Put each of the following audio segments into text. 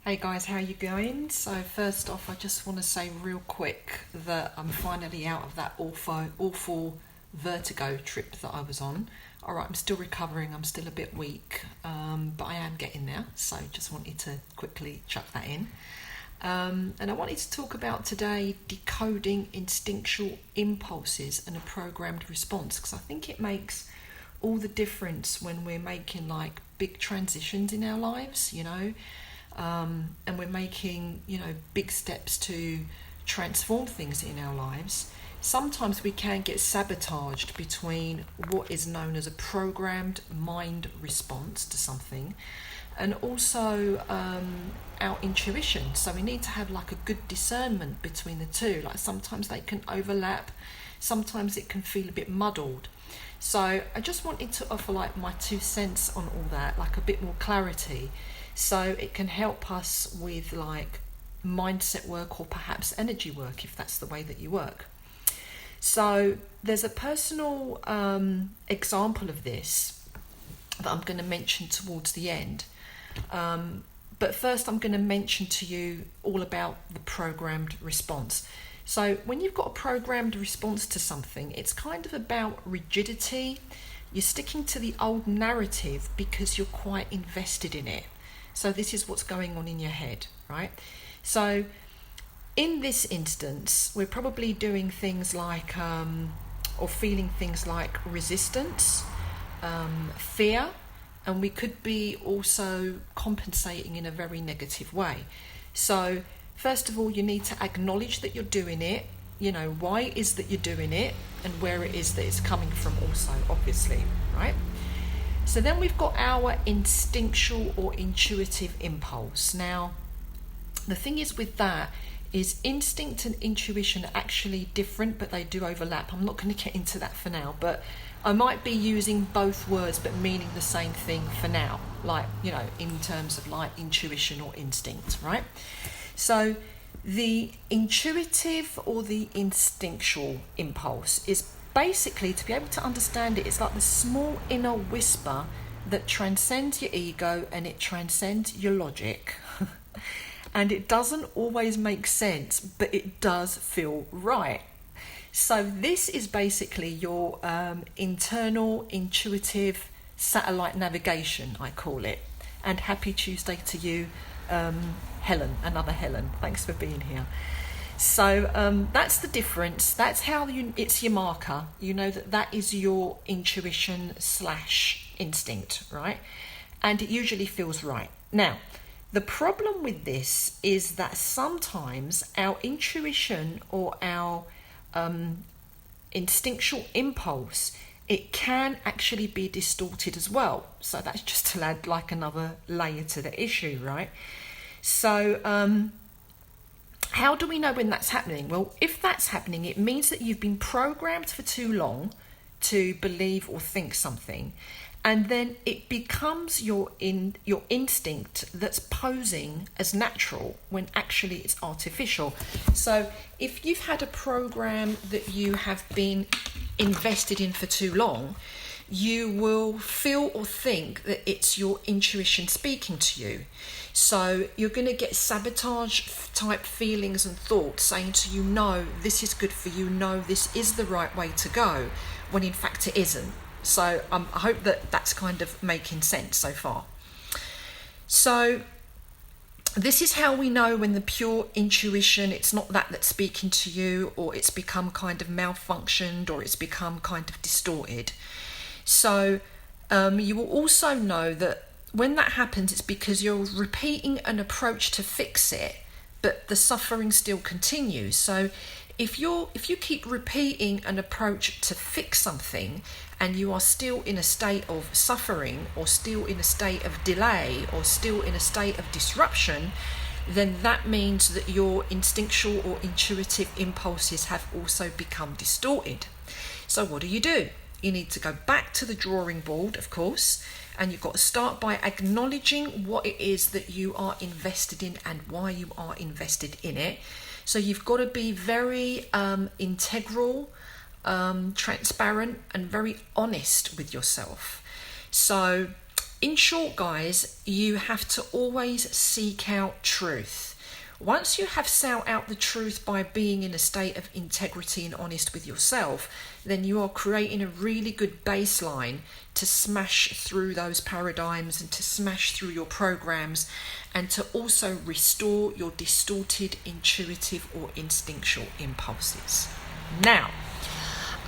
Hey guys, how you going? So first off, I just want to say real quick that I'm finally out of that awful vertigo trip that I was on. All right, I'm still recovering. I'm still a bit weak, but I am getting there. So just wanted to quickly chuck that in. And I wanted to talk about today decoding instinctual impulses and a programmed response, because I think it makes all the difference when we're making like big transitions in our lives, and we're making, big steps to transform things in our lives. Sometimes we can get sabotaged between what is known as a programmed mind response to something and also our intuition. So we need to have like a good discernment between the two. Like sometimes they can overlap, sometimes it can feel a bit muddled. So I just wanted to offer like my 2 cents on all that, like a bit more clarity, so it can help us with like mindset work or perhaps energy work if that's the way that you work. So there's a personal example of this that I'm going to mention towards the end. But first I'm going to mention to you all about the programmed response. So when you've got a programmed response to something, it's kind of about rigidity. You're sticking to the old narrative because you're quite invested in it. So this is what's going on in your head, right? So in this instance, we're probably doing things like, or feeling things like resistance, fear, and we could be also compensating in a very negative way. So first of all, you need to acknowledge that you're doing it, why it is that you're doing it and where it is that it's coming from also, obviously, right? So then we've got our instinctual or intuitive impulse. Now, the thing is with that is instinct and intuition are actually different, but they do overlap. I'm not going to get into that for now, but I might be using both words but meaning the same thing for now, like, in terms of like intuition or instinct, right? So the intuitive or the instinctual impulse is basically, to be able to understand it, it's like the small inner whisper that transcends your ego and it transcends your logic. And it doesn't always make sense, but it does feel right. So this is basically your internal intuitive satellite navigation, I call it. And happy Tuesday to you, Helen, another Helen. Thanks for being here. So that's the difference. That's how it's your marker. You know that is your intuition / instinct, right? And it usually feels right. Now, the problem with this is that sometimes our intuition or our instinctual impulse, it can actually be distorted as well. So that's just to add like another layer to the issue, right? So how do we know when that's happening? Well, if that's happening, it means that you've been programmed for too long to believe or think something, and then it becomes your instinct that's posing as natural when actually it's artificial. So if you've had a program that you have been invested in for too long, you will feel or think that it's your intuition speaking to you. So you're going to get sabotage type feelings and thoughts saying to you, no, this is good for you, no, this is the right way to go, when in fact it isn't. So I hope that that's kind of making sense so far. So this is how we know when the pure intuition, it's not that's speaking to you, or it's become kind of malfunctioned, or it's become kind of distorted. So you will also know that when that happens, it's because you're repeating an approach to fix it, but the suffering still continues. So if you keep repeating an approach to fix something and you are still in a state of suffering, or still in a state of delay, or still in a state of disruption, then that means that your instinctual or intuitive impulses have also become distorted. So what do? You need to go back to the drawing board, of course, and you've got to start by acknowledging what it is that you are invested in and why you are invested in it. So you've got to be very integral, transparent, and very honest with yourself. So In short, guys, you have to always seek out truth. Once you have sought out the truth by being in a state of integrity and honest with yourself, then you are creating a really good baseline to smash through those paradigms and to smash through your programs and to also restore your distorted intuitive or instinctual impulses. Now,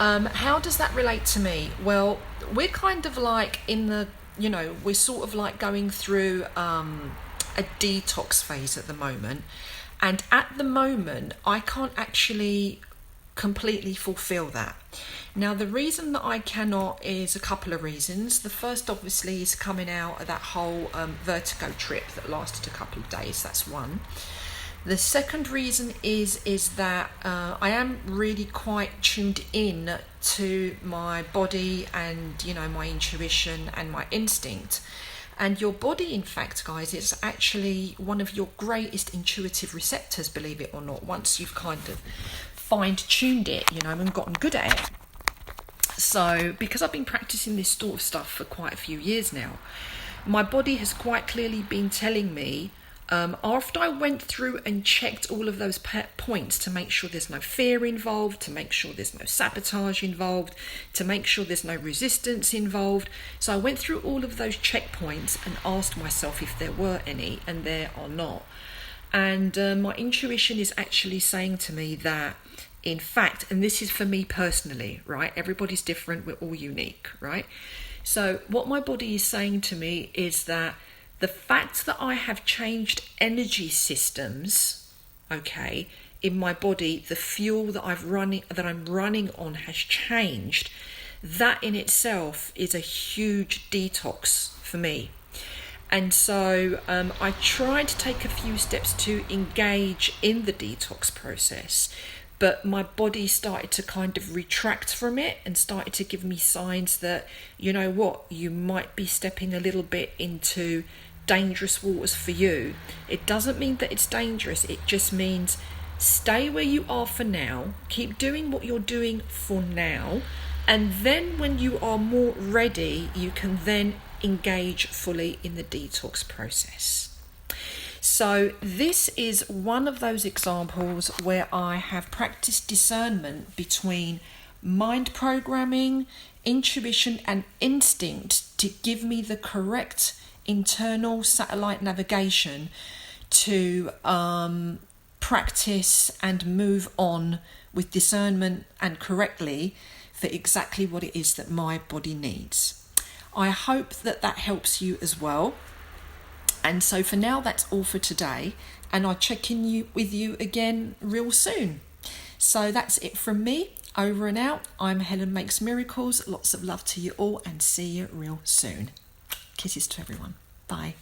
how does that relate to me? Well, we're kind of like in the, we're sort of like going through a detox phase at the moment, and at the moment I can't actually completely fulfill that. Now, the reason that I cannot is a couple of reasons. The first, obviously, is coming out of that whole vertigo trip that lasted a couple of days. That's one. The second reason is that I am really quite tuned in to my body and my intuition and my instinct. And your body, in fact, guys, is actually one of your greatest intuitive receptors, believe it or not, once you've kind of fine-tuned it, and gotten good at it. So, because I've been practicing this sort of stuff for quite a few years now, my body has quite clearly been telling me, after I went through and checked all of those points to make sure there's no fear involved, to make sure there's no sabotage involved, to make sure there's no resistance involved. So I went through all of those checkpoints and asked myself if there were any, and there are not. And my intuition is actually saying to me that, in fact, and this is for me personally, right? Everybody's different, we're all unique, right? So what my body is saying to me is that the fact that I have changed energy systems, okay, in my body, the fuel that I'm running on has changed. That in itself is a huge detox for me. And so I tried to take a few steps to engage in the detox process, but my body started to kind of retract from it and started to give me signs that, you might be stepping a little bit into dangerous waters for you. It doesn't mean that it's dangerous. It just means stay where you are for now. Keep doing what you're doing for now. And then when you are more ready, you can then engage fully in the detox process. So this is one of those examples where I have practiced discernment between mind programming, intuition and instinct to give me the correct internal satellite navigation to practice and move on with discernment and correctly for exactly what it is that my body needs. I hope that helps you as well. And so for now, that's all for today, and I'll check in with you again real soon. So that's it from me. Over and out. I'm Helen Makes Miracles. Lots of love to you all, and see you real soon. Kisses to everyone. Bye.